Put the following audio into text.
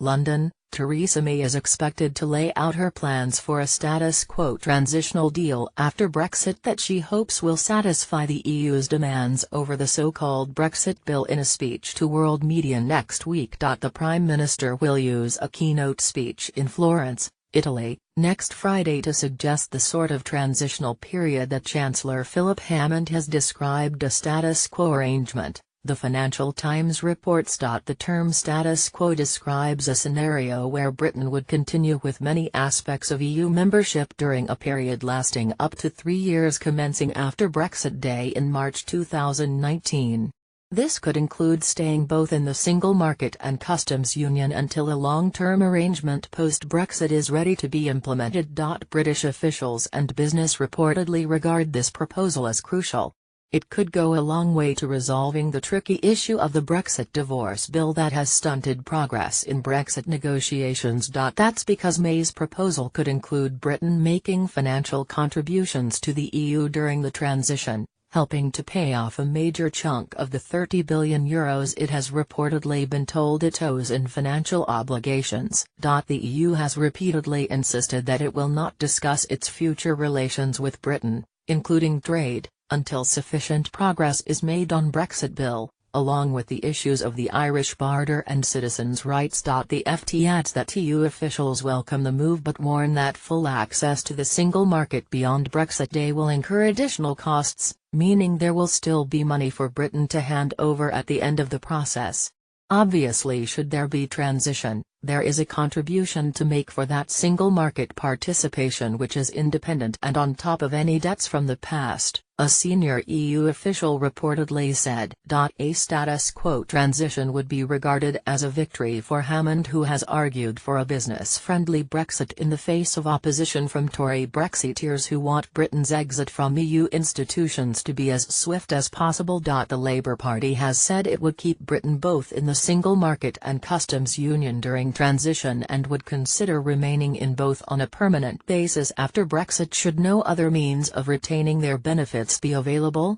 London, Theresa May is expected to lay out her plans for a status quo transitional deal after Brexit that she hopes will satisfy the EU's demands over the so-called Brexit bill in a speech to world media next week. The Prime Minister will use a keynote speech in Florence, Italy, next Friday to suggest the sort of transitional period that Chancellor Philip Hammond has described a status quo arrangement. The Financial Times reports. The term status quo describes a scenario where Britain would continue with many aspects of EU membership during a period lasting up to 3 years commencing after Brexit Day in March 2019. This could include staying both in the single market and customs union until a long-term arrangement post-Brexit is ready to be implemented. British officials and business reportedly regard this proposal as crucial. It could go a long way to resolving the tricky issue of the Brexit divorce bill that has stunted progress in Brexit negotiations. That's because May's proposal could include Britain making financial contributions to the EU during the transition, helping to pay off a major chunk of the €30 billion it has reportedly been told it owes in financial obligations. The EU has repeatedly insisted that it will not discuss its future relations with Britain, including trade, until sufficient progress is made on Brexit bill, along with the issues of the Irish border and citizens' rights. The FT adds that EU officials welcome the move but warn that full access to the single market beyond Brexit Day will incur additional costs, meaning there will still be money for Britain to hand over at the end of the process. Obviously, should there be transition, there is a contribution to make for that single market participation which is independent and on top of any debts from the past, a senior EU official reportedly said. A status quo transition would be regarded as a victory for Hammond, who has argued for a business-friendly Brexit in the face of opposition from Tory Brexiteers who want Britain's exit from EU institutions to be as swift as possible. The Labour Party has said it would keep Britain both in the single market and customs union during transition and would consider remaining in both on a permanent basis after Brexit should no other means of retaining their benefits be available.